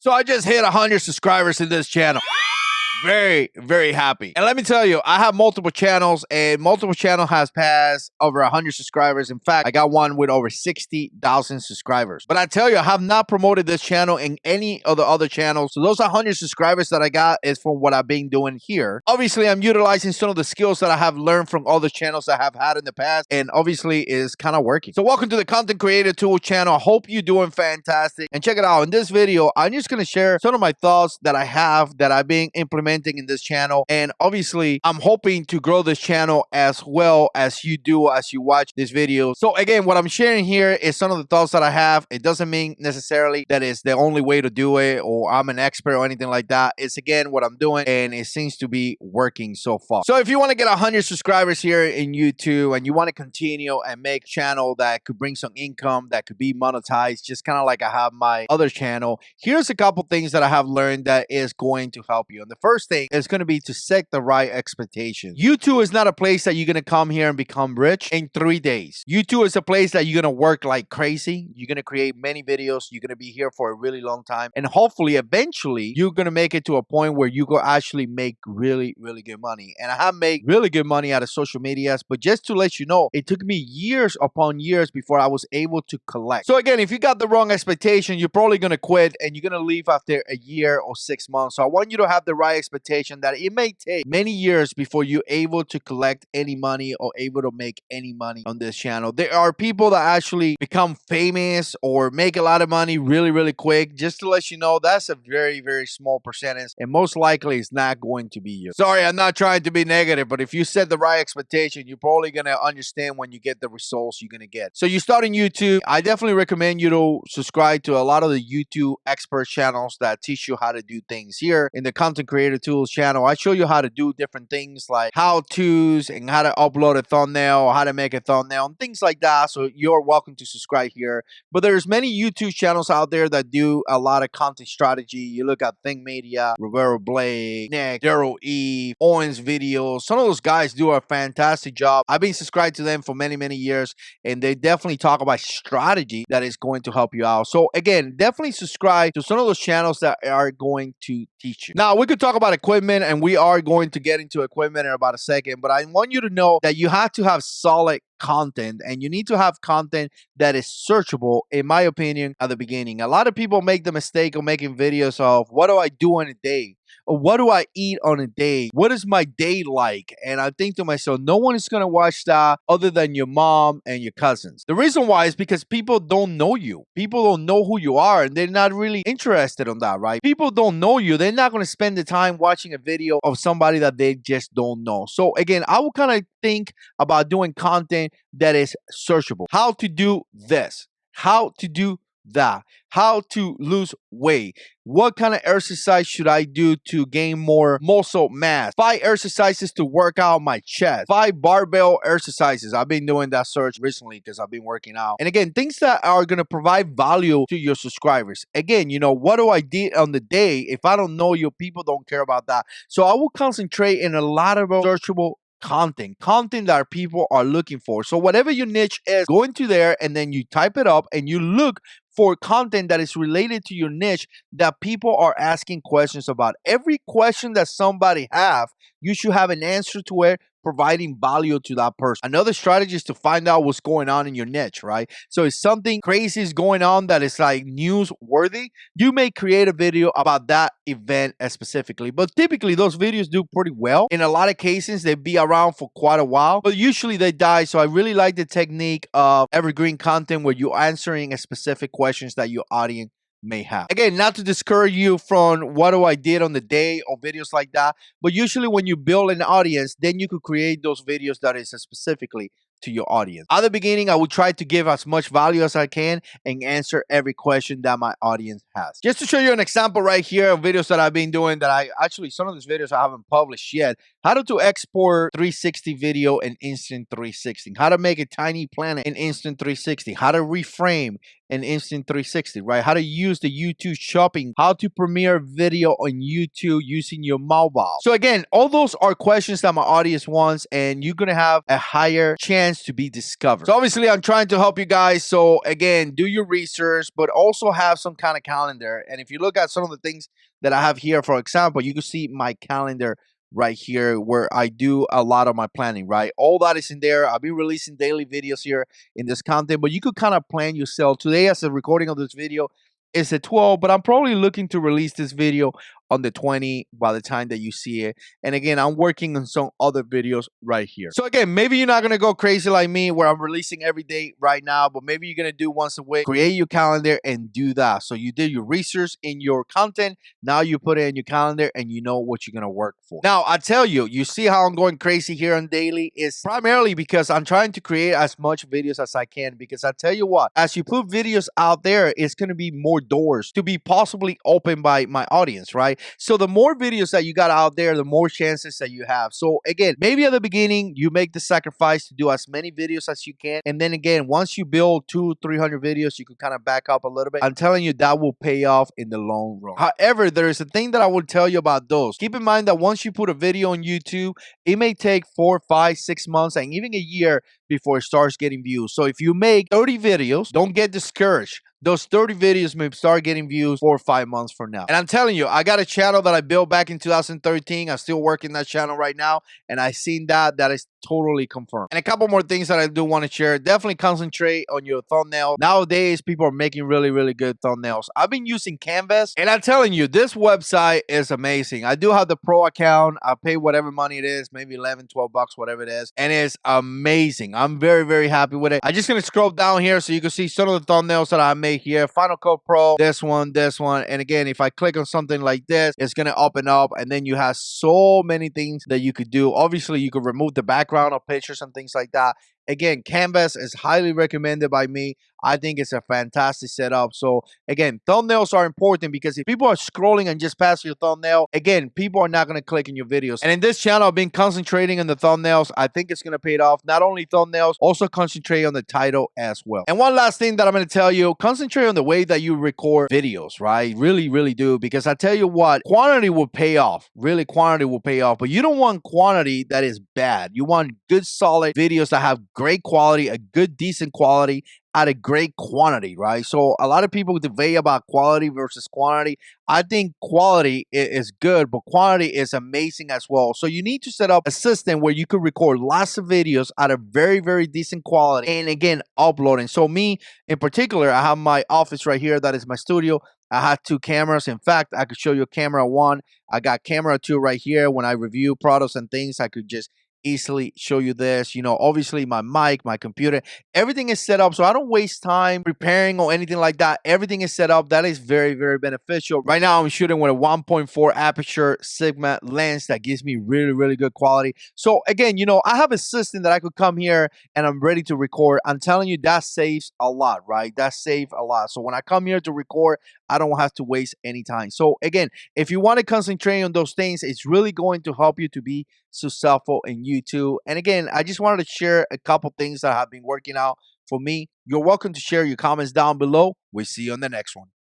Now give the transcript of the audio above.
So I just hit 100 subscribers in this channel. Very happy. And let me tell you, I have multiple channels, and multiple channel has passed over 100 subscribers. In fact, I got one with over 60,000 subscribers. But I tell you, I have not promoted this channel in any of the other channels. So those 100 subscribers that I got is from what I've been doing here. Obviously, I'm utilizing some of the skills that I have learned from other channels I have had in the past, and obviously is kind of working. So welcome to the Content Creator Tool channel. I hope you're doing fantastic. And check it out. In this video, I'm just going to share some of my thoughts that I have that I've been implementing in this channel, and obviously I'm hoping to grow this channel as well as you do as you watch this video. So again, what I'm sharing here is some of the thoughts that I have. It doesn't mean necessarily that it's the only way to do it or I'm an expert or anything like that. It's again what I'm doing, and it seems to be working so far. So if you want to get 100 subscribers here in YouTube and you want to continue and make a channel that could bring some income, that could be monetized, just kind of like I have my other channel, here's a couple things that I have learned that is going to help you. And the first thing is going to be to set the right expectations. YouTube is not a place that you're going to come here and become rich in 3 days. YouTube is a place that you're going to work like crazy. You're going to create many videos. You're going to be here for a really long time. And hopefully, eventually, you're going to make it to a point where you can actually make really good money. And I have made really good money out of social medias. But just to let you know, it took me years upon years before I was able to collect. So again, if you got the wrong expectation, you're probably going to quit and you're going to leave after a year or 6 months. So I want you to have the right expectation that it may take many years before you're able to collect any money or able to make any money on this channel. There are people that actually become famous or make a lot of money really quick. Just to let you know, that's a very small percentage, and most likely it's not going to be you. Sorry, I'm not trying to be negative, but if you set the right expectation, you're probably going to understand when you get the results you're going to get. So you start on YouTube, I definitely recommend you to subscribe to a lot of the YouTube expert channels that teach you how to do things. Here in the Content Creator Tools channel, I show you how to do different things like how-tos and how to upload a thumbnail, how to make a thumbnail, and things like that. So you're welcome to subscribe here. But there's many YouTube channels out there that do a lot of content strategy. You look at Think Media, Rivera Blake, Nick, Daryl E, Owens Videos. Some of those guys do a fantastic job. I've been subscribed to them for many years, and they definitely talk about strategy that is going to help you out. So again, definitely subscribe to some of those channels that are going to teach you. Now, we could talk about equipment, and we are going to get into equipment in about a second, but I want you to know that you have to have solid content, and you need to have content that is searchable, in my opinion, at the beginning. A lot of people make the mistake of making videos of what do I do in a day? Or what do I eat on a day? What is my day like? And I think to myself, no one is going to watch that other than your mom and your cousins. The reason why is because people don't know you. People don't know who you are, and they're not really interested on that, right? People don't know you. They're not going to spend the time watching a video of somebody that they just don't know. So again, I would kind of think about doing content that is searchable. How to do this. How to do that. How to lose weight. What kind of exercise should I do to gain more muscle mass? 5 exercises to work out my chest. 5 barbell exercises. I've been doing that search recently because I've been working out. And again, things that are going to provide value to your subscribers. Again, you know, what do I do on the day? If I don't know you, people don't care about that. So I will concentrate in a lot of searchable content that people are looking for. So whatever your niche is, go into there and then you type it up and you look for content that is related to your niche that people are asking questions about. Every question that somebody have, you should have an answer to it, providing value to that person. Another strategy is to find out what's going on in your niche, right? So if something crazy is going on that is like newsworthy, you may create a video about that event specifically. But typically those videos do pretty well. In a lot of cases, they be around for quite a while, but usually they die. So I really like the technique of evergreen content where you're answering a specific questions that your audience may have. Again, not to discourage you from what do I did on the day or videos like that, but usually when you build an audience, then you could create those videos that is specifically to your audience. At the beginning, I will try to give as much value as I can and answer every question that my audience has. Just to show you an example right here of videos that I've been doing that some of these videos I haven't published yet, how to export 360 video in Instant 360, how to make a tiny planet in Instant 360, how to reframe in Instant 360, right? How to use the YouTube shopping, how to premiere video on YouTube using your mobile. So again, all those are questions that my audience wants, and you're gonna have a higher chance to be discovered. So obviously, I'm trying to help you guys. So again, do your research, but also have some kind of calendar. And if you look at some of the things that I have here, for example, you can see my calendar right here where I do a lot of my planning, right? All that is in there. I'll be releasing daily videos here in this content, but you could kind of plan yourself. Today, as a recording of this video, is the 12th, but I'm probably looking to release this video on the 20 by the time that you see it. And again, I'm working on some other videos right here. So again, maybe you're not gonna go crazy like me where I'm releasing every day right now, but maybe you're gonna do once a week. Create your calendar and do that. So you did your research in your content. Now you put it in your calendar and you know what you're gonna work for. Now I tell you, you see how I'm going crazy here on daily is primarily because I'm trying to create as much videos as I can, because I tell you what, as you put videos out there, it's gonna be more doors to be possibly opened by my audience, right? So the more videos that you got out there, the more chances that you have. So again, maybe at the beginning, you make the sacrifice to do as many videos as you can. And then again, once you build 200-300 videos, you can kind of back up a little bit. I'm telling you, that will pay off in the long run. However, there is a thing that I will tell you about those. Keep in mind that once you put a video on YouTube, it may take 4, 5, 6 months and even a year before it starts getting views. So if you make 30 videos, don't get discouraged. Those 30 videos may start getting views 4 or 5 months from now. And I'm telling you, I got a channel that I built back in 2013. I'm still working that channel right now. And I seen that is totally confirmed. And a couple more things that I do want to share. Definitely concentrate on your thumbnail. Nowadays, people are making really, really good thumbnails. I've been using Canvas, and I'm telling you, this website is amazing. I do have the pro account. I pay whatever money it is, maybe 11, 12 bucks, whatever it is. And it's amazing. I'm very, very happy with it. I'm just going to scroll down here so you can see some of the thumbnails that I made here. Final Cut Pro, this one. And again, if I click on something like this, it's going to open up, and then you have so many things that you could do. Obviously, you could remove the background of pictures and things like that. Again, Canvas is highly recommended by me. I think it's a fantastic setup. So again, thumbnails are important, because if people are scrolling and just pass your thumbnail, again, people are not going to click in your videos. And in this channel, I've been concentrating on the thumbnails. I think it's going to pay it off. Not only thumbnails, also concentrate on the title as well. And one last thing that I'm going to tell you, concentrate on the way that you record videos, right? Really, really do. Because I tell you what, quantity will pay off. Really, quantity will pay off. But you don't want quantity that is bad. You want good, solid videos that have great quality, a good, decent quality at a great quantity, right? So a lot of people debate about quality versus quantity. I think quality is good, but quantity is amazing as well. So you need to set up a system where you could record lots of videos at a very, very decent quality, and again, uploading. So me in particular, I have my office right here. That is my studio. I have 2 cameras. In fact, I could show you camera 1. I got camera 2 right here. When I review products and things, I could just easily show you this. You know, obviously my mic, my computer, everything is set up, so I don't waste time preparing or anything like that. Everything is set up. That is very, very beneficial. Right now I'm shooting with a 1.4 aperture Sigma lens that gives me really, really good quality. So again, you know, I have a system that I could come here and I'm ready to record. I'm telling you, that saves a lot, right? That saves a lot. So when I come here to record, I don't have to waste any time. So again, if you want to concentrate on those things, it's really going to help you to be successful in YouTube. And again, I just wanted to share a couple things that have been working out for me. You're welcome to share your comments down below. We'll see you on the next one.